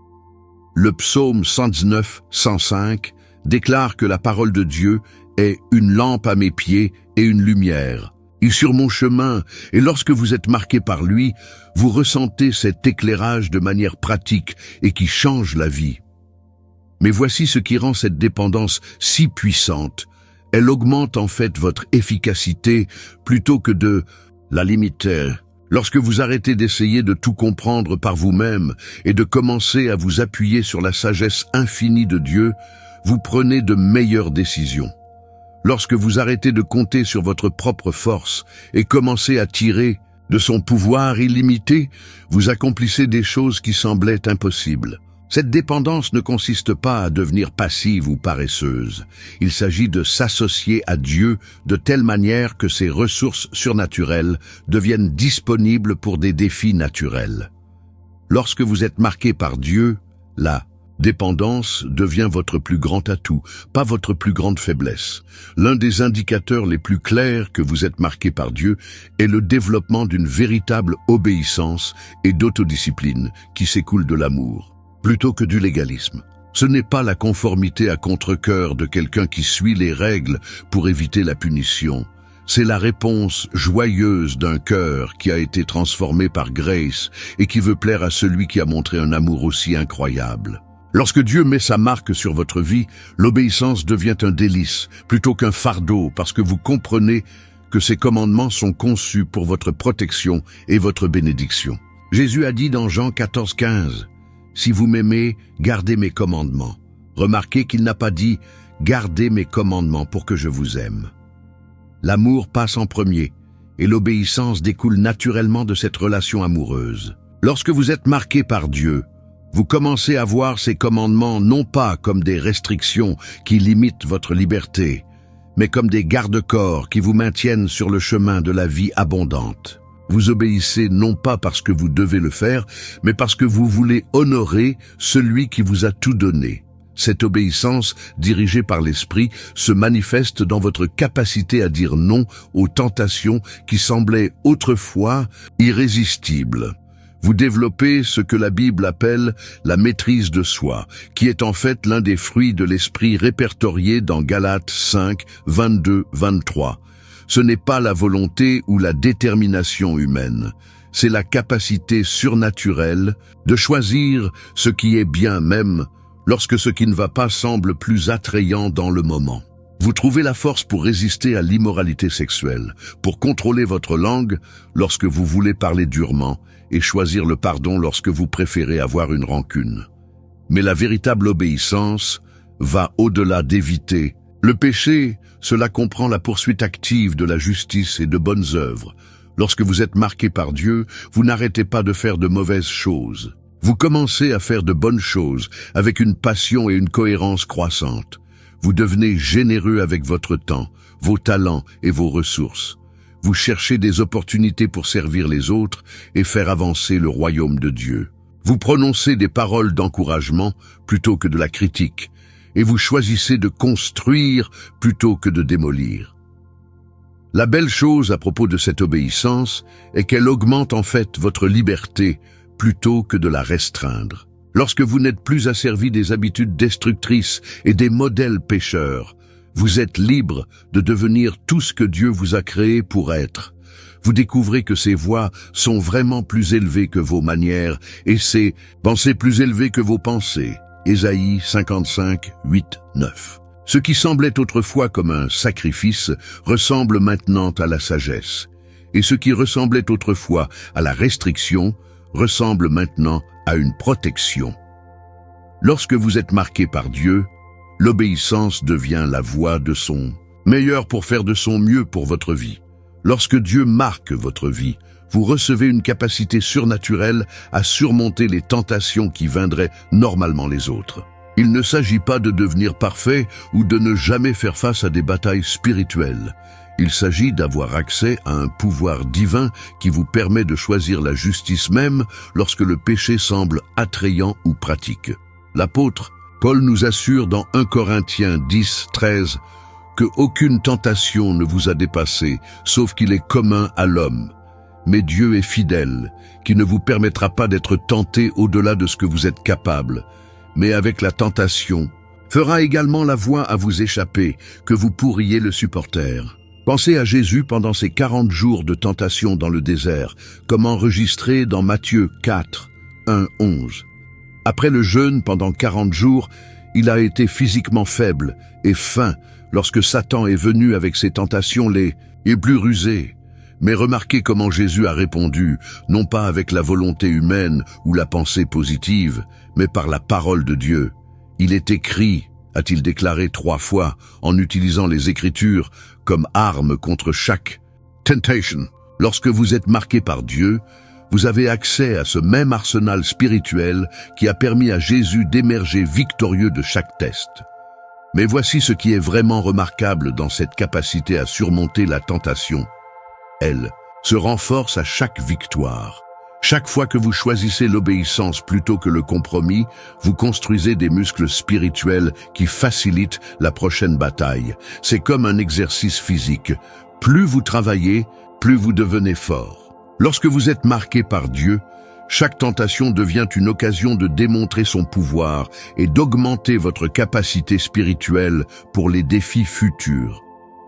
Le psaume 119, 105 déclare que la parole de Dieu est une lampe à mes pieds et une lumière. Il est sur mon chemin, et lorsque vous êtes marqué par lui, vous ressentez cet éclairage de manière pratique et qui change la vie. Mais voici ce qui rend cette dépendance si puissante. Elle augmente en fait votre efficacité plutôt que de la limiter. Lorsque vous arrêtez d'essayer de tout comprendre par vous-même et de commencer à vous appuyer sur la sagesse infinie de Dieu, vous prenez de meilleures décisions. Lorsque vous arrêtez de compter sur votre propre force et commencez à tirer de son pouvoir illimité, vous accomplissez des choses qui semblaient impossibles. Cette dépendance ne consiste pas à devenir passive ou paresseuse. Il s'agit de s'associer à Dieu de telle manière que ses ressources surnaturelles deviennent disponibles pour des défis naturels. Lorsque vous êtes marqué par Dieu, la dépendance devient votre plus grand atout, pas votre plus grande faiblesse. L'un des indicateurs les plus clairs que vous êtes marqué par Dieu est le développement d'une véritable obéissance et d'autodiscipline qui s'écoule de l'amour, plutôt que du légalisme. Ce n'est pas la conformité à contre-cœur de quelqu'un qui suit les règles pour éviter la punition. C'est la réponse joyeuse d'un cœur qui a été transformé par grâce et qui veut plaire à celui qui a montré un amour aussi incroyable. Lorsque Dieu met sa marque sur votre vie, l'obéissance devient un délice plutôt qu'un fardeau parce que vous comprenez que ses commandements sont conçus pour votre protection et votre bénédiction. Jésus a dit dans Jean 14,15 « Si vous m'aimez, gardez mes commandements ». Remarquez qu'il n'a pas dit « Gardez mes commandements pour que je vous aime ». L'amour passe en premier et l'obéissance découle naturellement de cette relation amoureuse. Lorsque vous êtes marqué par Dieu, vous commencez à voir ces commandements non pas comme des restrictions qui limitent votre liberté, mais comme des garde-corps qui vous maintiennent sur le chemin de la vie abondante. Vous obéissez non pas parce que vous devez le faire, mais parce que vous voulez honorer celui qui vous a tout donné. Cette obéissance, dirigée par l'Esprit, se manifeste dans votre capacité à dire non aux tentations qui semblaient autrefois irrésistibles. Vous développez ce que la Bible appelle la maîtrise de soi, qui est en fait l'un des fruits de l'esprit répertoriés dans Galates 5, 22-23. Ce n'est pas la volonté ou la détermination humaine, c'est la capacité surnaturelle de choisir ce qui est bien même lorsque ce qui ne va pas semble plus attrayant dans le moment. Vous trouvez la force pour résister à l'immoralité sexuelle, pour contrôler votre langue lorsque vous voulez parler durement et choisir le pardon lorsque vous préférez avoir une rancune. Mais la véritable obéissance va au-delà d'éviter. Le péché, cela comprend la poursuite active de la justice et de bonnes œuvres. Lorsque vous êtes marqué par Dieu, vous n'arrêtez pas de faire de mauvaises choses. Vous commencez à faire de bonnes choses avec une passion et une cohérence croissantes. Vous devenez généreux avec votre temps, vos talents et vos ressources. Vous cherchez des opportunités pour servir les autres et faire avancer le royaume de Dieu. Vous prononcez des paroles d'encouragement plutôt que de la critique, et vous choisissez de construire plutôt que de démolir. La belle chose à propos de cette obéissance est qu'elle augmente en fait votre liberté plutôt que de la restreindre. Lorsque vous n'êtes plus asservi des habitudes destructrices et des modèles pécheurs, vous êtes libre de devenir tout ce que Dieu vous a créé pour être. Vous découvrez que ces voies sont vraiment plus élevées que vos manières et ces pensées plus élevées que vos pensées. Ésaïe 55, 8, 9. Ce qui semblait autrefois comme un sacrifice ressemble maintenant à la sagesse. Et ce qui ressemblait autrefois à la restriction ressemble maintenant à une protection. Lorsque vous êtes marqué par Dieu, l'obéissance devient la voie de son meilleur pour faire de son mieux pour votre vie. Lorsque Dieu marque votre vie, vous recevez une capacité surnaturelle à surmonter les tentations qui vaindraient normalement les autres. Il ne s'agit pas de devenir parfait ou de ne jamais faire face à des batailles spirituelles. Il s'agit d'avoir accès à un pouvoir divin qui vous permet de choisir la justice même lorsque le péché semble attrayant ou pratique. L'apôtre Paul nous assure dans 1 Corinthiens 10, 13 que aucune tentation ne vous a dépassé, sauf qu'il est commun à l'homme. Mais Dieu est fidèle, qui ne vous permettra pas d'être tenté au-delà de ce que vous êtes capable, mais avec la tentation, fera également la voie à vous échapper, que vous pourriez le supporter. Pensez à Jésus pendant ses 40 jours de tentation dans le désert, comme enregistré dans Matthieu 4, 1, 11. Après le jeûne pendant 40 jours, il a été physiquement faible et faim lorsque Satan est venu avec ses tentations les plus rusées. Mais remarquez comment Jésus a répondu, non pas avec la volonté humaine ou la pensée positive, mais par la parole de Dieu. Il est écrit, a-t-il déclaré 3 fois, en utilisant les Écritures comme arme contre chaque tentation. Lorsque vous êtes marqué par Dieu, vous avez accès à ce même arsenal spirituel qui a permis à Jésus d'émerger victorieux de chaque test. Mais voici ce qui est vraiment remarquable dans cette capacité à surmonter la tentation. Elle se renforce à chaque victoire. Chaque fois que vous choisissez l'obéissance plutôt que le compromis, vous construisez des muscles spirituels qui facilitent la prochaine bataille. C'est comme un exercice physique. Plus vous travaillez, plus vous devenez fort. Lorsque vous êtes marqué par Dieu, chaque tentation devient une occasion de démontrer son pouvoir et d'augmenter votre capacité spirituelle pour les défis futurs.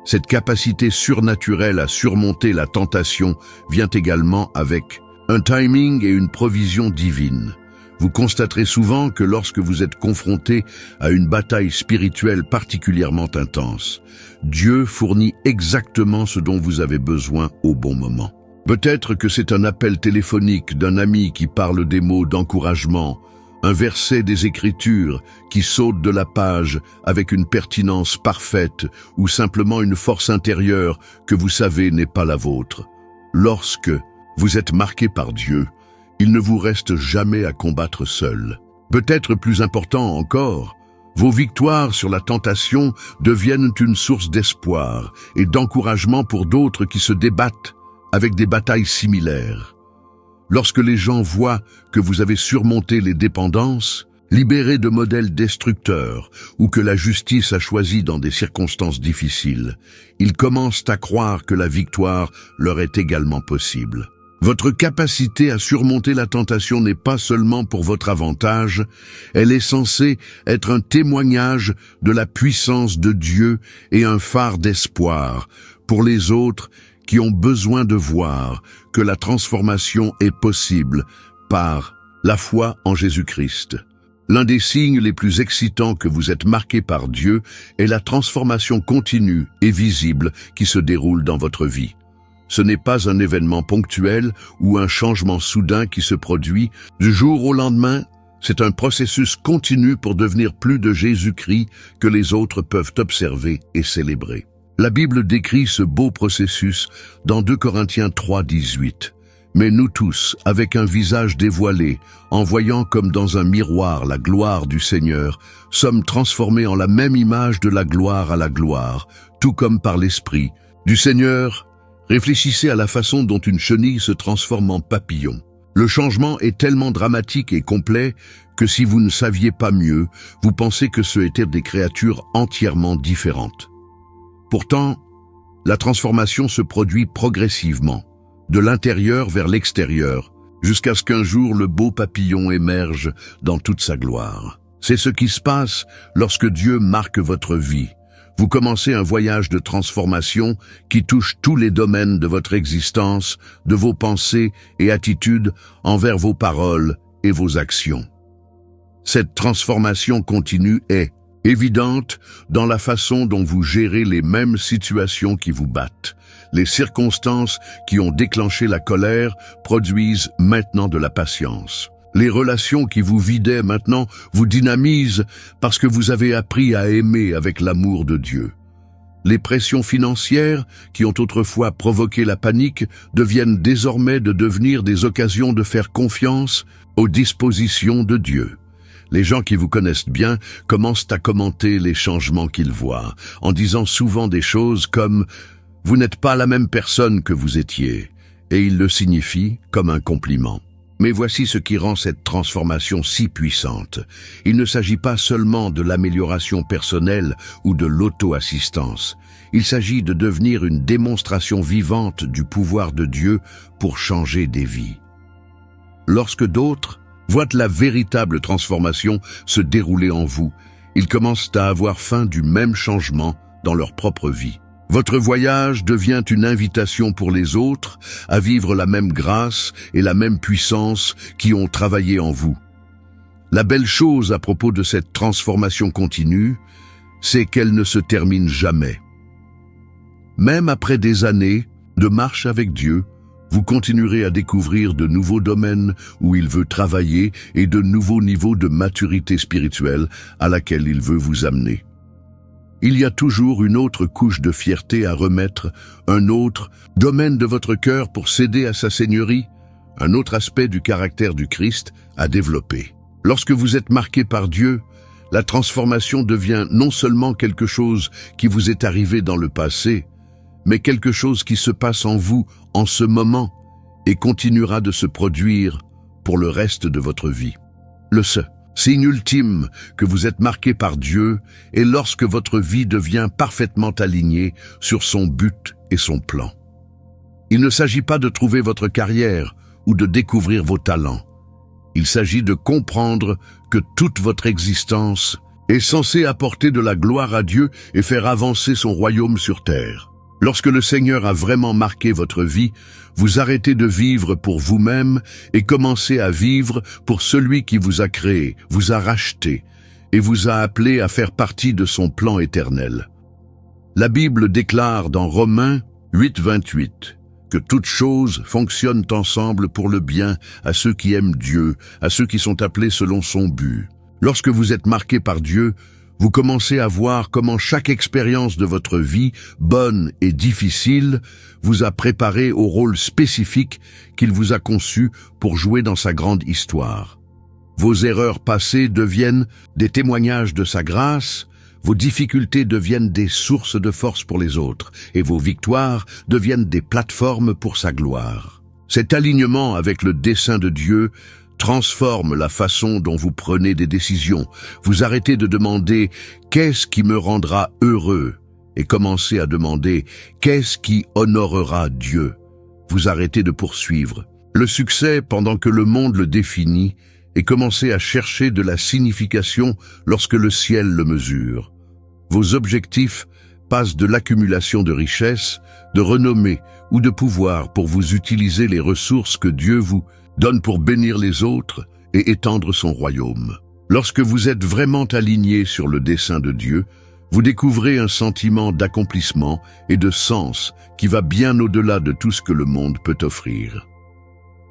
Cette capacité surnaturelle à surmonter la tentation vient également avec un timing et une provision divine. Vous constaterez souvent que lorsque vous êtes confronté à une bataille spirituelle particulièrement intense, Dieu fournit exactement ce dont vous avez besoin au bon moment. Peut-être que c'est un appel téléphonique d'un ami qui parle des mots d'encouragement, un verset des Écritures qui saute de la page avec une pertinence parfaite ou simplement une force intérieure que vous savez n'est pas la vôtre. Lorsque vous êtes marqué par Dieu, il ne vous reste jamais à combattre seul. Peut-être plus important encore, vos victoires sur la tentation deviennent une source d'espoir et d'encouragement pour d'autres qui se débattent avec des batailles similaires. Lorsque les gens voient que vous avez surmonté les dépendances, libéré de modèles destructeurs ou que la justice a choisi dans des circonstances difficiles, ils commencent à croire que la victoire leur est également possible. Votre capacité à surmonter la tentation n'est pas seulement pour votre avantage, elle est censée être un témoignage de la puissance de Dieu et un phare d'espoir pour les autres qui ont besoin de voir que la transformation est possible par la foi en Jésus-Christ. L'un des signes les plus excitants que vous êtes marqué par Dieu est la transformation continue et visible qui se déroule dans votre vie. Ce n'est pas un événement ponctuel ou un changement soudain qui se produit du jour au lendemain. C'est un processus continu pour devenir plus de Jésus-Christ que les autres peuvent observer et célébrer. La Bible décrit ce beau processus dans 2 Corinthiens 3:18. Mais nous tous, avec un visage dévoilé, en voyant comme dans un miroir la gloire du Seigneur, sommes transformés en la même image de la gloire à la gloire, tout comme par l'Esprit du Seigneur. Réfléchissez à la façon dont une chenille se transforme en papillon. Le changement est tellement dramatique et complet que si vous ne saviez pas mieux, vous pensez que ce étaient des créatures entièrement différentes. Pourtant, la transformation se produit progressivement, de l'intérieur vers l'extérieur, jusqu'à ce qu'un jour le beau papillon émerge dans toute sa gloire. C'est ce qui se passe lorsque Dieu marque votre vie. Vous commencez un voyage de transformation qui touche tous les domaines de votre existence, de vos pensées et attitudes envers vos paroles et vos actions. Cette transformation continue est évidente dans la façon dont vous gérez les mêmes situations qui vous battent. Les circonstances qui ont déclenché la colère produisent maintenant de la patience. Les relations qui vous vidaient maintenant vous dynamisent parce que vous avez appris à aimer avec l'amour de Dieu. Les pressions financières qui ont autrefois provoqué la panique deviennent désormais de devenir des occasions de faire confiance aux dispositions de Dieu. Les gens qui vous connaissent bien commencent à commenter les changements qu'ils voient, en disant souvent des choses comme « Vous n'êtes pas la même personne que vous étiez », et ils le signifient comme un compliment. Mais voici ce qui rend cette transformation si puissante. Il ne s'agit pas seulement de l'amélioration personnelle ou de l'auto-assistance. Il s'agit de devenir une démonstration vivante du pouvoir de Dieu pour changer des vies. Lorsque d'autres voient la véritable transformation se dérouler en vous, ils commencent à avoir faim du même changement dans leur propre vie. Votre voyage devient une invitation pour les autres à vivre la même grâce et la même puissance qui ont travaillé en vous. La belle chose à propos de cette transformation continue, c'est qu'elle ne se termine jamais. Même après des années, de marche avec Dieu, vous continuerez à découvrir de nouveaux domaines où il veut travailler et de nouveaux niveaux de maturité spirituelle à laquelle il veut vous amener. Il y a toujours une autre couche de fierté à remettre, un autre domaine de votre cœur pour céder à sa seigneurie, un autre aspect du caractère du Christ à développer. Lorsque vous êtes marqué par Dieu, la transformation devient non seulement quelque chose qui vous est arrivé dans le passé, mais quelque chose qui se passe en vous en ce moment et continuera de se produire pour le reste de votre vie. Le signe ultime que vous êtes marqué par Dieu est lorsque votre vie devient parfaitement alignée sur son but et son plan. Il ne s'agit pas de trouver votre carrière ou de découvrir vos talents. Il s'agit de comprendre que toute votre existence est censée apporter de la gloire à Dieu et faire avancer son royaume sur terre. Lorsque le Seigneur a vraiment marqué votre vie, vous arrêtez de vivre pour vous-même et commencez à vivre pour celui qui vous a créé, vous a racheté et vous a appelé à faire partie de son plan éternel. La Bible déclare dans Romains 8:28 que toutes choses fonctionnent ensemble pour le bien à ceux qui aiment Dieu, à ceux qui sont appelés selon son but. Lorsque vous êtes marqué par Dieu, vous commencez à voir comment chaque expérience de votre vie, bonne et difficile, vous a préparé au rôle spécifique qu'il vous a conçu pour jouer dans sa grande histoire. Vos erreurs passées deviennent des témoignages de sa grâce, vos difficultés deviennent des sources de force pour les autres, et vos victoires deviennent des plateformes pour sa gloire. Cet alignement avec le dessein de Dieu transforme la façon dont vous prenez des décisions. Vous arrêtez de demander « qu'est-ce qui me rendra heureux ?» et commencez à demander « qu'est-ce qui honorera Dieu ?» Vous arrêtez de poursuivre le succès pendant que le monde le définit et commencez à chercher de la signification lorsque le ciel le mesure. Vos objectifs passent de l'accumulation de richesses, de renommée ou de pouvoir pour vous utiliser les ressources que Dieu vous donne pour bénir les autres et étendre son royaume. Lorsque vous êtes vraiment aligné sur le dessein de Dieu, vous découvrez un sentiment d'accomplissement et de sens qui va bien au-delà de tout ce que le monde peut offrir.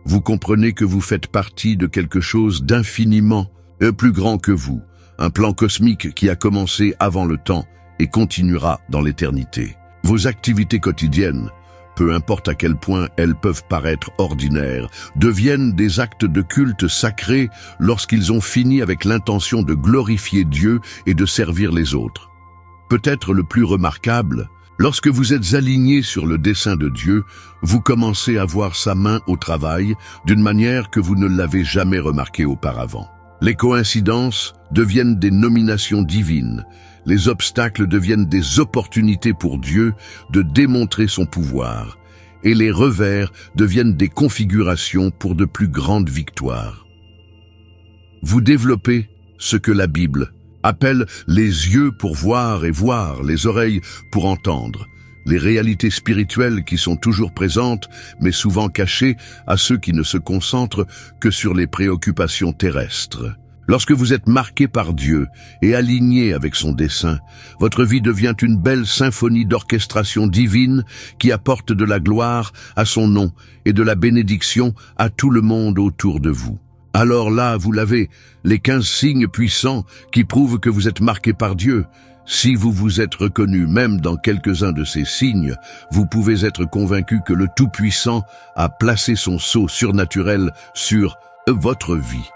Vous comprenez que vous faites partie de quelque chose d'infiniment plus grand que vous, un plan cosmique qui a commencé avant le temps et continuera dans l'éternité. Vos activités quotidiennes, peu importe à quel point elles peuvent paraître ordinaires, deviennent des actes de culte sacrés lorsqu'ils ont fini avec l'intention de glorifier Dieu et de servir les autres. Peut-être le plus remarquable, lorsque vous êtes aligné sur le dessein de Dieu, vous commencez à voir sa main au travail d'une manière que vous ne l'avez jamais remarqué auparavant. Les coïncidences deviennent des nominations divines. Les obstacles deviennent des opportunités pour Dieu de démontrer son pouvoir, et les revers deviennent des configurations pour de plus grandes victoires. Vous développez ce que la Bible appelle les yeux pour voir et voir, les oreilles pour entendre, les réalités spirituelles qui sont toujours présentes, mais souvent cachées à ceux qui ne se concentrent que sur les préoccupations terrestres. Lorsque vous êtes marqué par Dieu et aligné avec son dessein, votre vie devient une belle symphonie d'orchestration divine qui apporte de la gloire à son nom et de la bénédiction à tout le monde autour de vous. Alors là, vous l'avez, les 15 signes puissants qui prouvent que vous êtes marqué par Dieu. Si vous vous êtes reconnu même dans quelques-uns de ces signes, vous pouvez être convaincu que le Tout-Puissant a placé son sceau surnaturel sur votre vie.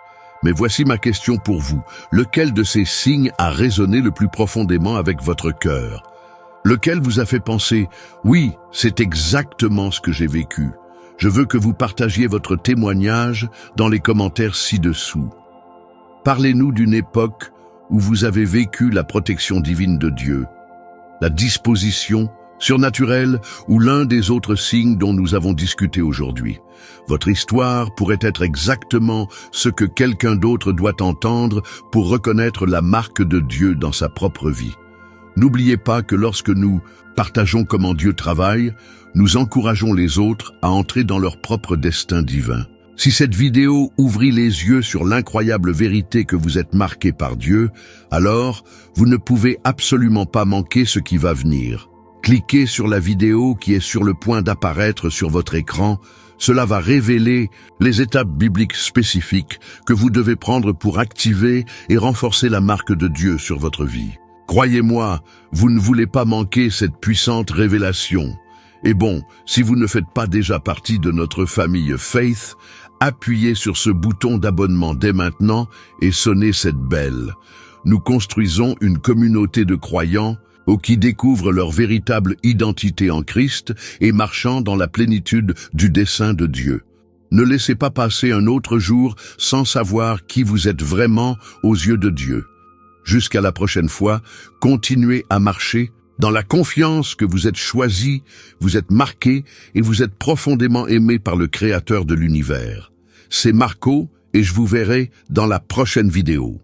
Mais voici ma question pour vous. Lequel de ces signes a résonné le plus profondément avec votre cœur? Lequel vous a fait penser « Oui, c'est exactement ce que j'ai vécu ». Je veux que vous partagiez votre témoignage dans les commentaires ci-dessous. Parlez-nous d'une époque où vous avez vécu la protection divine de Dieu, la disposition surnaturelle ou l'un des autres signes dont nous avons discuté aujourd'hui. Votre histoire pourrait être exactement ce que quelqu'un d'autre doit entendre pour reconnaître la marque de Dieu dans sa propre vie. N'oubliez pas que lorsque nous partageons comment Dieu travaille, nous encourageons les autres à entrer dans leur propre destin divin. Si cette vidéo ouvrit les yeux sur l'incroyable vérité que vous êtes marqué par Dieu, alors vous ne pouvez absolument pas manquer ce qui va venir. Cliquez sur la vidéo qui est sur le point d'apparaître sur votre écran. Cela va révéler les étapes bibliques spécifiques que vous devez prendre pour activer et renforcer la marque de Dieu sur votre vie. Croyez-moi, vous ne voulez pas manquer cette puissante révélation. Et bon, si vous ne faites pas déjà partie de notre famille Faith, appuyez sur ce bouton d'abonnement dès maintenant et sonnez cette belle. Nous construisons une communauté de croyants qui découvrent leur véritable identité en Christ et marchant dans la plénitude du dessein de Dieu. Ne laissez pas passer un autre jour sans savoir qui vous êtes vraiment aux yeux de Dieu. Jusqu'à la prochaine fois, continuez à marcher dans la confiance que vous êtes choisi, vous êtes marqué et vous êtes profondément aimé par le Créateur de l'univers. C'est Marco et je vous verrai dans la prochaine vidéo.